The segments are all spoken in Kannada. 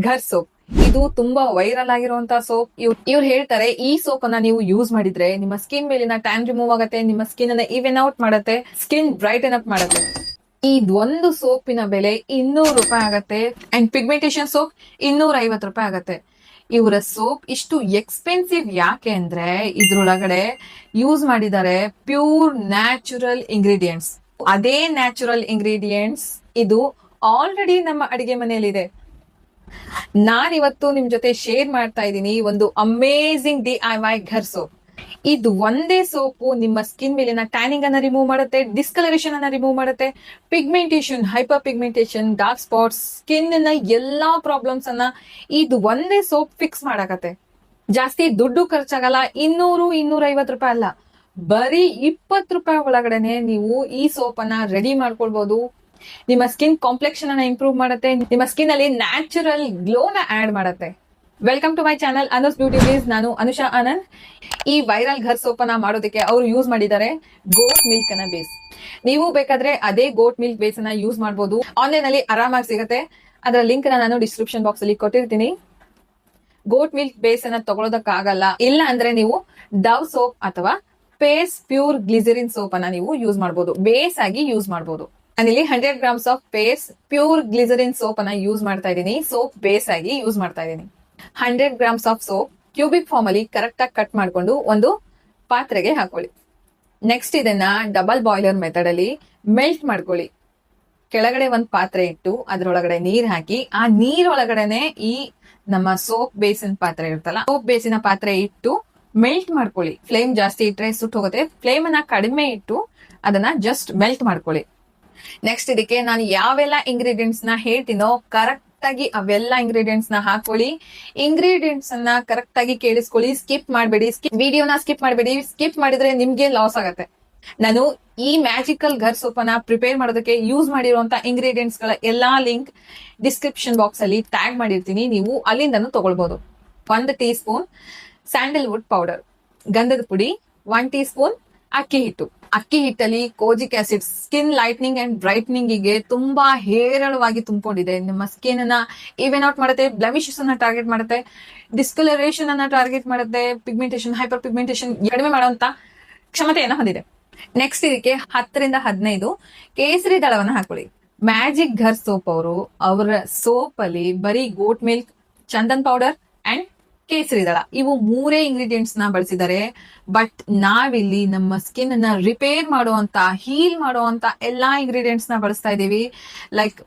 ಘರ್ ಸೋಪ್ ಇದು ತುಂಬಾ ವೈರಲ್ ಆಗಿರುವಂತ ಸೋಪ್. ಇವ್ರು ಹೇಳ್ತಾರೆ ಈ ಸೋಪ್ ಅನ್ನ ನೀವು ಯೂಸ್ ಮಾಡಿದ್ರೆ ನಿಮ್ಮ ಸ್ಕಿನ್ ಮೇಲಿನ ಟ್ಯಾನ್ ರಿಮೂವ್ ಆಗುತ್ತೆ, ನಿಮ್ಮ ಸ್ಕಿನ್ ಅನ್ನ ಈವೆನ್ ಔಟ್ ಮಾಡುತ್ತೆ, ಸ್ಕಿನ್ ಬ್ರೈಟನ್ ಅಪ್ ಮಾಡುತ್ತೆ. ಇದೊಂದು ಸೋಪಿನ ಬೆಲೆ 200 ರೂಪಾಯಿ ಆಗತ್ತೆ. ಅಂಡ್ ಪಿಗ್ಮೆಂಟೇಶನ್ ಸೋಪ್ 250 ರೂಪಾಯಿ ಆಗತ್ತೆ. ಇವರ ಸೋಪ್ ಇಷ್ಟು ಎಕ್ಸ್ಪೆನ್ಸಿವ್ ಯಾಕೆ ಅಂದ್ರೆ ಇದ್ರೊಳಗಡೆ ಯೂಸ್ ಮಾಡಿದ್ದಾರೆ ಪ್ಯೂರ್ ನ್ಯಾಚುರಲ್ ಇಂಗ್ರೀಡಿಯೆಂಟ್ಸ್. ಅದೇ ನ್ಯಾಚುರಲ್ ಇಂಗ್ರೀಡಿಯೆಂಟ್ಸ್ ಇದು ಆಲ್ರೆಡಿ ನಮ್ಮ ಅಡಿಗೆ ಮನೆಯಲ್ಲಿದೆ. ನಾನಿವತ್ತು ನಿಮ್ ಜೊತೆ ಶೇರ್ ಮಾಡ್ತಾ ಇದ್ದೀನಿ ಒಂದು ಅಮೇಝಿಂಗ್ DIY ಘರ್ ಸೋಪ್. ಇದು ಒಂದೇ ಸೋಪು ನಿಮ್ಮ ಸ್ಕಿನ್ ಮೇಲಿನ ಟ್ಯಾನಿಂಗ್ ಅನ್ನ ರಿಮೂವ್ ಮಾಡುತ್ತೆ, ಡಿಸ್ಕಲರೇಷನ್ ಅನ್ನ ರಿಮೂವ್ ಮಾಡುತ್ತೆ, pigmentation, hyper pigmentation, dark spots, skin ನ ಎಲ್ಲಾ ಪ್ರಾಬ್ಲಮ್ಸ್ ಅನ್ನ ಇದು ಒಂದೇ ಸೋಪ್ ಫಿಕ್ಸ್ ಮಾಡಕತ್ತೆ. ಜಾಸ್ತಿ ದುಡ್ಡು ಖರ್ಚಾಗಲ್ಲ. 200-250 ರೂಪಾಯಿ ಅಲ್ಲ, ಬರೀ 20 ರೂಪಾಯಿ ಒಳಗಡೆನೆ ನೀವು ಈ ಸೋಪ್ ಅನ್ನ ರೆಡಿ ಮಾಡ್ಕೊಳ್ಬಹುದು. ನಿಮ್ಮ ಸ್ಕಿನ್ ಕಾಂಪ್ಲೆಕ್ಷನ್ ಅನ್ನ ಇಂಪ್ರೂವ್ ಮಾಡುತ್ತೆ, ನಿಮ್ಮ ಸ್ಕಿನ್ ಅಲ್ಲಿ ನ್ಯಾಚುರಲ್ ಗ್ಲೋ ನ ಆಡ್ ಮಾಡುತ್ತೆ. Welcome to my channel Anu's beauty blaze. ನಾನು ಅನುಷಾ ಆನಂದ್. ಈ ವೈರಲ್ ಘರ್ ಸೋಪ್ ಅನ್ನ ಮಾಡೋದಕ್ಕೆ ಅವರು ಯೂಸ್ ಮಾಡಿದ್ದಾರೆ ಗೋಟ್ ಮಿಲ್ಕ್ ಅನ್ನ ಬೇಸ್. ನೀವು ಬೇಕಾದ್ರೆ ಅದೇ ಗೋಟ್ ಮಿಲ್ಕ್ ಬೇಸ್ ಅನ್ನ ಯೂಸ್ ಮಾಡಬಹುದು. ಆನ್ಲೈನ್ ಅಲ್ಲಿ ಆರಾಮಾಗಿ ಸಿಗುತ್ತೆ. ಅದರ ಲಿಂಕ್ ನಾನು ಡಿಸ್ಕ್ರಿಪ್ಷನ್ ಬಾಕ್ಸ್ ಅಲ್ಲಿ ಕೊಟ್ಟಿರ್ತೀನಿ. ಗೋಟ್ ಮಿಲ್ಕ್ ಬೇಸ್ ಅನ್ನ ತಗೊಳೋದಕ್ಕಾಗಲ್ಲ ಇಲ್ಲ ಅಂದ್ರೆ ನೀವು ಡವ್ ಸೋಪ್ ಅಥವಾ ಪೇಸ್ ಪ್ಯೂರ್ ಗ್ಲಿಸರಿನ್ ಸೋಪ್ ಅನ್ನ ನೀವು ಯೂಸ್ ಮಾಡಬಹುದು, ಬೇಸ್ ಆಗಿ ಯೂಸ್ ಮಾಡಬಹುದು. ನಾನಿಲ್ಲಿ 100 ಗ್ರಾಮ್ಸ್ ಆಫ್ ಪೇಸ್ ಪ್ಯೂರ್ ಗ್ಲಿಸರಿನ್ ಸೋಪ್ ಅನ್ನ ಯೂಸ್ ಮಾಡ್ತಾ ಇದ್ದೀನಿ. ಸೋಪ್ ಬೇಸ್ ಆಗಿ ಯೂಸ್ ಮಾಡ್ತಾ ಇದ್ದೀನಿ. 100 grams of soap cubic form ಅಲ್ಲಿ ಕರೆಕ್ಟ್ ಆಗಿ ಕಟ್ ಮಾಡ್ಕೊಂಡು ಒಂದು ಪಾತ್ರೆಗೆ ಹಾಕೊಳ್ಳಿ. ನೆಕ್ಸ್ಟ್ ಇದನ್ನ ಡಬಲ್ ಬಾಯ್ಲರ್ ಮೆಥಡ್ ಅಲ್ಲಿ ಮೆಲ್ಟ್ ಮಾಡ್ಕೊಳ್ಳಿ. ಕೆಳಗಡೆ ಒಂದ್ ಪಾತ್ರೆ ಇಟ್ಟು ಅದ್ರೊಳಗಡೆ ನೀರ್ ಹಾಕಿ ಆ ನೀರೊಳಗಡೆನೆ ಈ ನಮ್ಮ ಸೋಪ್ ಬೇಸಿನ ಪಾತ್ರೆ ಇರುತ್ತಲ್ಲ, ಸೋಪ್ ಬೇಸಿನ ಪಾತ್ರೆ ಇಟ್ಟು ಮೆಲ್ಟ್ ಮಾಡ್ಕೊಳ್ಳಿ. ಫ್ಲೇಮ್ ಜಾಸ್ತಿ ಇಟ್ರೆ ಸುಟ್ಟು ಹೋಗುತ್ತೆ. ಫ್ಲೇಮ್ ಅನ್ನ ಕಡಿಮೆ ಇಟ್ಟು ಅದನ್ನ ಜಸ್ಟ್ ಮೆಲ್ಟ್ ಮಾಡ್ಕೊಳ್ಳಿ. ನೆಕ್ಸ್ಟ್ ಇದಕ್ಕೆ ನಾನು ಯಾವೆಲ್ಲ ಇಂಗ್ರೀಡಿಯೆಂಟ್ಸ್ ನ ಹೇಳ್ತೀನೋ ಕರೆಕ್ಟ್ ಆಗಿ ಅವೆಲ್ಲ ಇಂಗ್ರೀಡಿಯೆಂಟ್ಸ್ ನ ಹಾಕೊಳ್ಳಿ. ಇಂಗ್ರೀಡಿಯೆಂಟ್ಸ್ ಅನ್ನ ಕರೆಕ್ಟ್ ಆಗಿ ಕೇಳಿಸ್ಕೊಳ್ಳಿ, ಸ್ಕಿಪ್ ಮಾಡಬೇಡಿ. ವಿಡಿಯೋನ ಸ್ಕಿಪ್ ಮಾಡಬೇಡಿ. ಸ್ಕಿಪ್ ಮಾಡಿದ್ರೆ ನಿಮ್ಗೆ ಲಾಸ್ ಆಗತ್ತೆ. ನಾನು ಈ ಮ್ಯಾಜಿಕಲ್ ಘರ್ ಸೋಪ್ ಅನ್ನ ಪ್ರಿಪೇರ್ ಮಾಡೋದಕ್ಕೆ ಯೂಸ್ ಮಾಡಿರುವಂತ ಇಂಗ್ರೀಡಿಯೆಂಟ್ಸ್ ಗಳ ಎಲ್ಲಾ ಲಿಂಕ್ ಡಿಸ್ಕ್ರಿಪ್ಷನ್ ಬಾಕ್ಸ್ ಅಲ್ಲಿ ಟ್ಯಾಗ್ ಮಾಡಿರ್ತೀನಿ, ನೀವು ಅಲ್ಲಿಂದನೂ ತಗೊಳ್ಬಹುದು. 1 ಟೀ ಸ್ಪೂನ್ ಸ್ಯಾಂಡಲ್ವುಡ್ ಪೌಡರ್, ಗಂಧದ ಪುಡಿ, 1 ಟೀ ಸ್ಪೂನ್ ಅಕ್ಕಿ ಹಿಟ್ಟು. ಅಕ್ಕಿ ಹಿಟ್ಟಲ್ಲಿ kojic acid skin lightening and brightening ಗೆ ತುಂಬಾ ಹೇರಳವಾಗಿ ತುಂಬಿಕೊಂಡಿದೆ. ನಿಮ್ಮ ಸ್ಕಿನ್ ಅನ್ನ ಈವೆನ್ ಔಟ್ ಮಾಡುತ್ತೆ, ಬ್ಲೆಮಿಶಸ್ ಅನ್ನ ಟಾರ್ಗೆಟ್ ಮಾಡುತ್ತೆ, ಡಿಸ್ಕಲರೇಷನ್ ಅನ್ನ ಟಾರ್ಗೆಟ್ ಮಾಡುತ್ತೆ, ಪಿಗ್ಮೆಂಟೇಶನ್, ಹೈಪರ್ ಪಿಗ್ಮೆಂಟೇಶನ್ ಕಡಿಮೆ ಮಾಡುವಂತ ಕ್ಷಮತೆಯನ್ನ ಹೊಂದಿದೆ. ನೆಕ್ಸ್ಟ್ ಇದಕ್ಕೆ 10-15 ಕೇಸರಿ ದಳವನ್ನ ಹಾಕೊಳ್ಳಿ. ಮ್ಯಾಜಿಕ್ ಘರ್ ಸೋಪ್ ಅವರ ಸೋಪ್ ಅಲ್ಲಿ ಬರೀ goat milk, chandan powder and ಕೇಸರಿ ದಳ ಇವು 3 ಇಂಗ್ರೀಡಿಯೆಂಟ್ಸ್ ನ ಬಳಸಿದ್ದಾರೆ. ಬಟ್ ನಾವಿಲ್ಲಿ ನಮ್ಮ ಸ್ಕಿನ್ ಅನ್ನ ರಿಪೇರ್ ಮಾಡುವಂತ, ಹೀಲ್ ಮಾಡುವಂತ ಎಲ್ಲಾ ಇಂಗ್ರೀಡಿಯೆಂಟ್ಸ್ ನ ಬಳಸ್ತಾ ಇದೀವಿ. ಲೈಕ್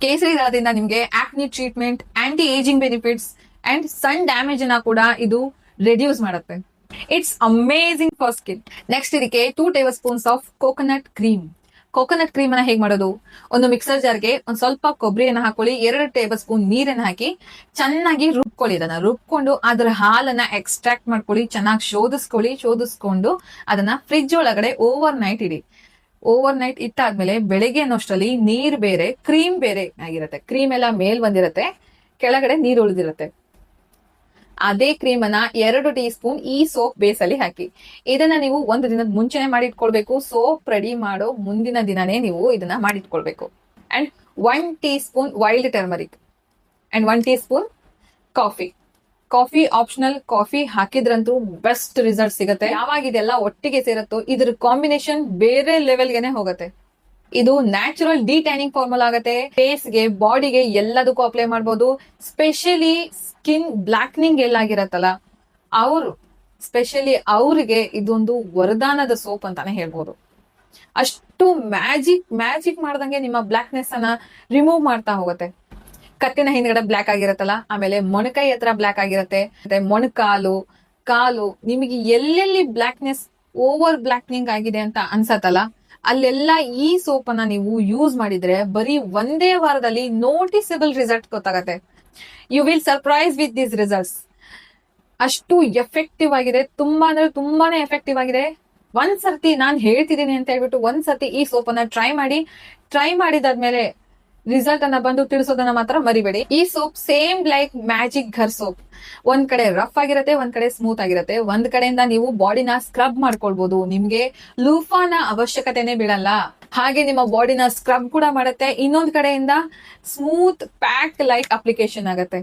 ಕೇಸರಿ ದಳದಿಂದ ನಿಮ್ಗೆ ಆಕ್ನಿ treatment, aunty ageing benefits and son damage ಅನ್ನ ಕೂಡ ಇದು ರೆಡ್ಯೂಸ್ ಮಾಡುತ್ತೆ. It's amazing for skin. Next ಇದಕ್ಕೆ 2 table spoons of coconut cream. Coconut cream ಅನ್ನ ಹೇಗ್ ಮಾಡೋದು? ಒಂದು ಮಿಕ್ಸರ್ ಜಾರ್ಗೆ ಒಂದ್ ಸ್ವಲ್ಪ ಕೊಬ್ಬರಿಯನ್ನ ಹಾಕೊಳ್ಳಿ, 2 ಟೇಬಲ್ ಸ್ಪೂನ್ ನೀರನ್ನ ಹಾಕಿ ಚೆನ್ನಾಗಿ ರುಬ್ಕೊಳ್ಳಿ. ಇದನ್ನ ರುಬ್ಕೊಂಡು ಅದರ ಹಾಲನ್ನ ಎಕ್ಸ್ಟ್ರಾಕ್ಟ್ ಮಾಡ್ಕೊಳ್ಳಿ, ಚೆನ್ನಾಗಿ ಶೋಧಿಸ್ಕೊಂಡು ಅದನ್ನ ಫ್ರಿಡ್ಜ್ ಒಳಗಡೆ ಓವರ್ ನೈಟ್ ಇಡಿ. ಓವರ್ ನೈಟ್ ಇಟ್ಟಾದ್ಮೇಲೆ ಬೆಳಗ್ಗೆ ಅನ್ನೋಷ್ಟರಲ್ಲಿ ನೀರ್ ಬೇರೆ ಕ್ರೀಮ್ ಬೇರೆ ಆಗಿರುತ್ತೆ. ಕ್ರೀಮ್ ಎಲ್ಲ ಮೇಲ್ ಬಂದಿರತ್ತೆ, ಕೆಳಗಡೆ ನೀರು ಉಳಿದಿರುತ್ತೆ. ಅದೇ ಕ್ರೀಮ್ ಅನ್ನ 2 ಟೀ ಸ್ಪೂನ್ ಈ ಸೋಪ್ ಬೇಸ್ ಅಲ್ಲಿ ಹಾಕಿ. ಇದನ್ನ ನೀವು 1 ದಿನದ ಮುಂಚೆನೆ ಮಾಡಿಟ್ಕೊಳ್ಬೇಕು. ಸೋಪ್ ರೆಡಿ ಮಾಡೋ ಮುಂದಿನ ದಿನನೇ ನೀವು ಇದನ್ನ ಮಾಡಿಟ್ಕೊಳ್ಬೇಕು. And 1 teaspoon wild turmeric and 1 teaspoon coffee optional. Coffee ಹಾಕಿದ್ರಂತೂ ಬೆಸ್ಟ್ ರಿಸಲ್ಟ್ ಸಿಗುತ್ತೆ. ಯಾವಾಗ ಇದೆಲ್ಲ ಒಟ್ಟಿಗೆ ಸೇರುತ್ತೋ ಇದ್ರ ಕಾಂಬಿನೇಷನ್ ಬೇರೆ ಲೆವೆಲ್ಗೆನೆ ಹೋಗುತ್ತೆ. ಇದು ನ್ಯಾಚುರಲ್ ಡಿಟ್ಯಾನಿಂಗ್ ಫಾರ್ಮುಲಾ ಆಗುತ್ತೆ. ಫೇಸ್ಗೆ, ಬಾಡಿಗೆ ಎಲ್ಲದಕ್ಕೂ ಅಪ್ಲೈ ಮಾಡಬಹುದು. ಸ್ಪೆಷಲಿ ಸ್ಕಿನ್ ಬ್ಲಾಕ್ನಿಂಗ್ ಎಲ್ಲಾಗಿರತ್ತಲ್ಲ ಅವ್ರಿಗೆ ಇದೊಂದು ವರದಾನದ ಸೋಪ್ ಅಂತಾನೆ ಹೇಳ್ಬೋದು. ಅಷ್ಟು ಮ್ಯಾಜಿಕ್ ಮಾಡ್ದಂಗೆ ನಿಮ್ಮ ಬ್ಲಾಕ್ನೆಸ್ ಅನ್ನ ರಿಮೂವ್ ಮಾಡ್ತಾ ಹೋಗುತ್ತೆ. ಕತ್ತಿನ ಹಿಂದ್ಗಡೆ ಬ್ಲಾಕ್ ಆಗಿರತ್ತಲ್ಲ, ಆಮೇಲೆ ಮೊಣಕೈ ಹತ್ರ ಬ್ಲಾಕ್ ಆಗಿರತ್ತೆ, ಮತ್ತೆ ಮೊಣಕಾಲು, ಕಾಲು, ನಿಮಗೆ ಎಲ್ಲೆಲ್ಲಿ ಬ್ಲಾಕ್ನೆಸ್, ಓವರ್ ಬ್ಲಾಕ್ನಿಂಗ್ ಆಗಿದೆ ಅಂತ ಅನ್ಸತ್ತಲ್ಲ, ಅಲ್ಲೆಲ್ಲ ಈ ಸೋಪ್ ಅನ್ನ ನೀವು ಯೂಸ್ ಮಾಡಿದ್ರೆ ಬರೀ 1 ವಾರದಲ್ಲಿ ನೋಟಿಸಬಲ್ ರಿಸಲ್ಟ್ ಗೊತ್ತಾಗತ್ತೆ. You will surprise with this results. ಅಷ್ಟು ಎಫೆಕ್ಟಿವ್ ಆಗಿದೆ, ತುಂಬಾ ಅಂದ್ರೆ ತುಂಬಾನೇ ಎಫೆಕ್ಟಿವ್ ಆಗಿದೆ. ಒಂದ್ಸರ್ತಿ ನಾನ್ ಹೇಳ್ತಿದ್ದೀನಿ ಅಂತ ಹೇಳ್ಬಿಟ್ಟು ಒಂದ್ಸರ್ತಿ ಈ ಸೋಪ್ ಅನ್ನ ಟ್ರೈ ಮಾಡಿದಾದ್ಮೇಲೆ ರಿಸಲ್ಟ್ ಅನ್ನ ಬಂದು ತಿಳಿಸೋದನ್ನ ಮಾತ್ರ ಮರಿಬೇಡಿ. ಈ soap same like magic Ghar soap. ಒಂದ್ ಕಡೆ ರಫ್ ಆಗಿರತ್ತೆ, ಒಂದ್ ಕಡೆ ಸ್ಮೂತ್ ಆಗಿರತ್ತೆ. ಒಂದ್ ಕಡೆಯಿಂದ ನೀವು ಬಾಡಿನ ಸ್ಕ್ರಬ್ ಮಾಡ್ಕೊಳ್ಬಹುದು. ನಿಮ್ಗೆ ಲೂಫಾನ ಅವಶ್ಯಕತೆನೆ ಬೀಳಲ್ಲ. ಹಾಗೆ ನಿಮ್ಮ ಬಾಡಿನ ಸ್ಕ್ರಬ್ ಕೂಡ ಮಾಡುತ್ತೆ. ಇನ್ನೊಂದ್ ಕಡೆಯಿಂದ ಸ್ಮೂತ್ ಪ್ಯಾಕ್ ಲೈಕ್ ಅಪ್ಲಿಕೇಶನ್ ಆಗುತ್ತೆ.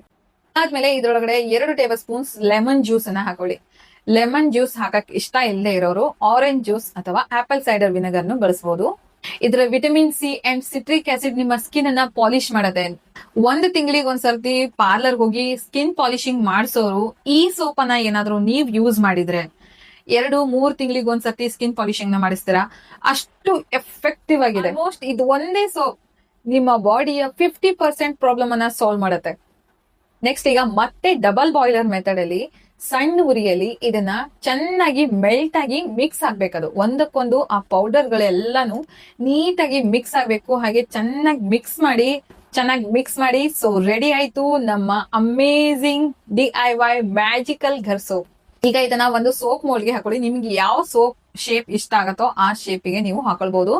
ಆದ್ಮೇಲೆ ಇದ್ರೊಳಗಡೆ 2 ಟೇಬಲ್ ಸ್ಪೂನ್ಸ್ ಲೆಮನ್ ಜ್ಯೂಸ್ ಅನ್ನ ಹಾಕೊಳ್ಳಿ. ಲೆಮನ್ ಜ್ಯೂಸ್ ಹಾಕಕ್ ಇಷ್ಟ ಇಲ್ಲದೆ ಇರೋರು ಆರೆಂಜ್ ಜ್ಯೂಸ್ ಅಥವಾ ಆಪಲ್ ಸೈಡರ್ ವಿನೆಗರ್ ನು ಬಳಸಬಹುದು. ಇದ್ರ vitamin C and citric acid ನಿಮ್ಮ ಸ್ಕಿನ್ ಅನ್ನ ಪಾಲಿಶ್ ಮಾಡತ್ತೆ. 1 ತಿಂಗಳಿಗೆ ಒಂದ್ಸರ್ತಿ ಪಾರ್ಲರ್ ಹೋಗಿ ಸ್ಕಿನ್ ಪಾಲಿಶಿಂಗ್ ಮಾಡಿಸೋರು ಈ ಸೋಪ್ ಅನ್ನ ಏನಾದ್ರು ನೀವ್ ಯೂಸ್ ಮಾಡಿದ್ರೆ 2-3 ತಿಂಗಳಿಗೆ ಒಂದ್ಸರ್ತಿ ಸ್ಕಿನ್ ಪಾಲಿಶಿಂಗ್ ನ ಮಾಡಿಸ್ತೀರಾ, ಅಷ್ಟು ಎಫೆಕ್ಟಿವ್ ಆಗಿದೆ. ಆಲ್ಮೋಸ್ಟ್ ಇದು ಒಂದೇ ಸೋಪ್ ನಿಮ್ಮ ಬಾಡಿಯ 50% ಪ್ರಾಬ್ಲಮ್ ಅನ್ನ ಸಾಲ್ವ್ ಮಾಡುತ್ತೆ. ನೆಕ್ಸ್ಟ್ ಈಗ ಮತ್ತೆ ಡಬಲ್ ಬಾಯ್ಲರ್ ಮೆಥಡ್ ಅಲ್ಲಿ ಸಣ್ಣ ಉರಿಯಲ್ಲಿ ಇದನ್ನ ಚೆನ್ನಾಗಿ ಮೆಲ್ಟ್ ಆಗಿ ಮಿಕ್ಸ್ ಆಗ್ಬೇಕದು ಒಂದಕ್ಕೊಂದು. ಆ ಪೌಡರ್ ಗಳೆಲ್ಲಾನು ನೀಟಾಗಿ ಮಿಕ್ಸ್ ಆಗ್ಬೇಕು. ಹಾಗೆ ಚೆನ್ನಾಗಿ ಮಿಕ್ಸ್ ಮಾಡಿ ಸೊ ರೆಡಿ ಆಯ್ತು ನಮ್ಮ ಅಮೇಝಿಂಗ್ DIY ಮ್ಯಾಜಿಕಲ್ ಘರ್ ಸೋಪ್. ಈಗ ಇದನ್ನ ಒಂದು ಸೋಪ್ ಮೋಲ್ಡ್ಗೆ ಹಾಕೊಳ್ಳಿ. ನಿಮ್ಗೆ ಯಾವ ಸೋಪ್ ಶೇಪ್ ಇಷ್ಟ ಆಗತ್ತೋ ಆ ಶೇಪಿಗೆ ನೀವು ಹಾಕೊಳ್ಬಹುದು.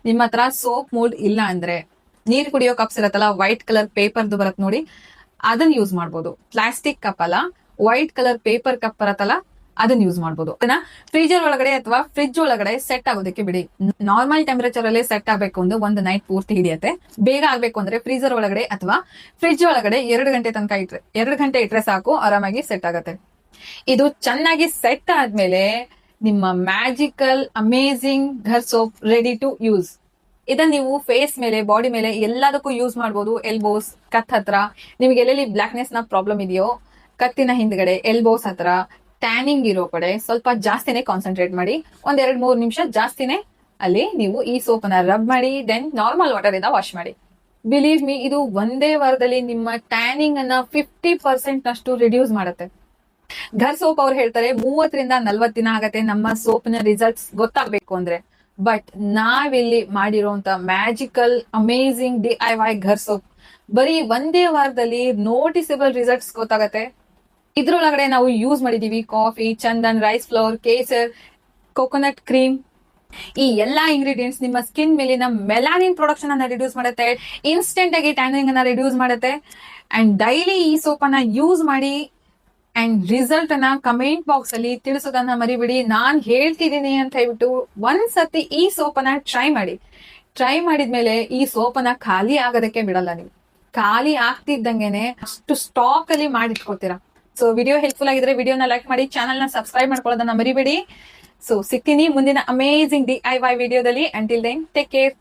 ನಿಮ್ಮ ಹತ್ರ ಸೋಪ್ ಮೋಲ್ಡ್ ಇಲ್ಲ ಅಂದ್ರೆ ನೀರ್ ಕುಡಿಯೋ ಕಪ್ಸ್ ಇರತ್ತಲ್ಲ, ವೈಟ್ ಕಲರ್ ಪೇಪರ್ದು ಬರತ್ ನೋಡಿ, ಅದನ್ನ ಯೂಸ್ ಮಾಡ್ಬೋದು. ಪ್ಲಾಸ್ಟಿಕ್ ಕಪ್ ಅಲ್ಲ, ವೈಟ್ ಕಲರ್ ಪೇಪರ್ ಕಪ್ ಬರತ್ತಲ್ಲ, ಅದನ್ನ ಯೂಸ್ ಮಾಡ್ಬೋದು. ಅದನ್ನ ಫ್ರೀಜರ್ ಒಳಗಡೆ ಅಥವಾ ಫ್ರಿಡ್ಜ್ ಒಳಗಡೆ ಸೆಟ್ ಆಗೋದಕ್ಕೆ ಬಿಡಿ. ನಾರ್ಮಲ್ ಟೆಂಪರೇಚರ್ ಅಲ್ಲಿ ಸೆಟ್ ಆಗ್ಬೇಕು ಅಂದ್ರೆ 1 ನೈಟ್ ಪೂರ್ತಿ ಹಿಡಿಯುತ್ತೆ. ಬೇಗ ಆಗ್ಬೇಕು ಅಂದ್ರೆ ಫ್ರೀಜರ್ ಒಳಗಡೆ ಅಥವಾ ಫ್ರಿಡ್ಜ್ ಒಳಗಡೆ 2 ಗಂಟೆ ತನಕ ಇಟ್ರೆ 2 ಗಂಟೆ ಇಟ್ರೆ ಸಾಕು, ಆರಾಮಾಗಿ ಸೆಟ್ ಆಗತ್ತೆ. ಇದು ಚೆನ್ನಾಗಿ ಸೆಟ್ ಆದ್ಮೇಲೆ ನಿಮ್ಮ magical amazing Ghar soap ready to use. ಇದನ್ನ ನೀವು ಫೇಸ್ ಮೇಲೆ, ಬಾಡಿ ಮೇಲೆ ಎಲ್ಲದಕ್ಕೂ ಯೂಸ್ ಮಾಡ್ಬೋದು. ಎಲ್ಬೋಸ್, ಕತ್ ಹತ್ರ ನಿಮ್ಗೆ ಎಲ್ಲೆಲ್ಲಿ ಬ್ಲಾಕ್ನೆಸ್ ನ ಪ್ರಾಬ್ಲಮ್ ಇದೆಯೋ, ಕತ್ತಿನ ಹಿಂದ್ಗಡೆ, ಎಲ್ಬೋಸ್ ಹತ್ರ, ಟ್ಯಾನಿಂಗ್ ಇರೋ ಕಡೆ ಸ್ವಲ್ಪ ಜಾಸ್ತಿನೇ ಕಾನ್ಸಂಟ್ರೇಟ್ ಮಾಡಿ. 1-2-3 ನಿಮಿಷ ಜಾಸ್ತಿನೇ ಅಲ್ಲಿ ನೀವು ಈ ಸೋಪ್ ಅನ್ನ ರಬ್ ಮಾಡಿ ದೆನ್ ನಾರ್ಮಲ್ ವಾಟರ್ ಇಂದ ವಾಶ್ ಮಾಡಿ. ಬಿಲೀವ್ ಮೀ, ಇದು ಒಂದೇ ವಾರದಲ್ಲಿ ನಿಮ್ಮ ಟ್ಯಾನಿಂಗ್ ಅನ್ನ 50% ನಷ್ಟು ರಿಡ್ಯೂಸ್ ಮಾಡುತ್ತೆ. ಘರ್ ಸೋಪ್ ಅವ್ರು ಹೇಳ್ತಾರೆ 30-40 ದಿನ ಆಗತ್ತೆ ನಮ್ಮ ಸೋಪ್ನ ರಿಸಲ್ಟ್ಸ್ ಗೊತ್ತಾಗ್ಬೇಕು ಅಂದ್ರೆ. ಬಟ್ ನಾವಿಲ್ಲಿ ಮಾಡಿರುವಂತ ಮ್ಯಾಜಿಕಲ್ ಅಮೇಝಿಂಗ್ DIY ಘರ್ ಸೋಪ್ ಬರೀ ಒಂದೇ ವಾರದಲ್ಲಿ ನೋಟಿಸಬಲ್ ರಿಸಲ್ಟ್ಸ್ ಗೊತ್ತಾಗತ್ತೆ. ಇದ್ರೊಳಗಡೆ ನಾವು ಯೂಸ್ ಮಾಡಿದೀವಿ coffee, chandan, rice flour, kesar, coconut cream. ಈ ಎಲ್ಲಾ ಇಂಗ್ರೀಡಿಯೆಂಟ್ಸ್ ನಿಮ್ಮ ಸ್ಕಿನ್ ಮೇಲಿನ ಮೆಲಾನಿನ್ ಪ್ರೊಡಕ್ಷನ್ ಅನ್ನ ರಿಡ್ಯೂಸ್ ಮಾಡುತ್ತೆ, ಇನ್ಸ್ಟೆಂಟ್ ಆಗಿ ಟ್ಯಾನಿಂಗ್ ಅನ್ನ ರಿಡ್ಯೂಸ್ ಮಾಡುತ್ತೆ. ಅಂಡ್ ಡೈಲಿ ಈ ಸೋಪ್ ಅನ್ನ ಯೂಸ್ ಮಾಡಿ ಅಂಡ್ ರಿಸಲ್ಟ್ ಅನ್ನ ಕಮೆಂಟ್ ಬಾಕ್ಸ್ ಅಲ್ಲಿ ತಿಳಿಸೋದನ್ನ ಮರಿಬಿಡಿ. ನಾನ್ ಹೇಳ್ತಿದ್ದೀನಿ ಅಂತ ಹೇಳ್ಬಿಟ್ಟು ಒಂದ್ಸತಿ ಈ ಸೋಪ್ ಅನ್ನ ಟ್ರೈ ಮಾಡಿದ್ಮೇಲೆ ಈ ಸೋಪ್ ಅನ್ನ ಖಾಲಿ ಆಗೋದಕ್ಕೆ ಬಿಡಲ್ಲ ನೀವು. ಖಾಲಿ ಆಗ್ತಿದ್ದಂಗೆನೆ ಅಷ್ಟು ಸ್ಟಾಕ್ ಅಲ್ಲಿ ಮಾಡಿಟ್ಕೋತೀರಾ. ಸೊ ವಿಡಿಯೋ ಹೆಲ್ಪ್ಫುಲ್ ಆಗಿದ್ರೆ ವಿಡಿಯೋನ ಲೈಕ್ ಮಾಡಿ, ಚಾನಲ್ ನ ಸಬ್ಸ್ಕ್ರೈಬ್ ಮಾಡ್ಕೊಳ್ಳೋದನ್ನ ಮರಿಬೇಡಿ. ಸೊ ಸಿಗ್ತೀನಿ ಮುಂದಿನ ಅಮೇಝಿಂಗ್ DIY ವಿಡಿಯೋದಲ್ಲಿ. ಅಂಟಿಲ್ ದೆನ್ ಟೇಕ್ ಕೇರ್,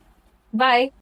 ಬಾಯ್.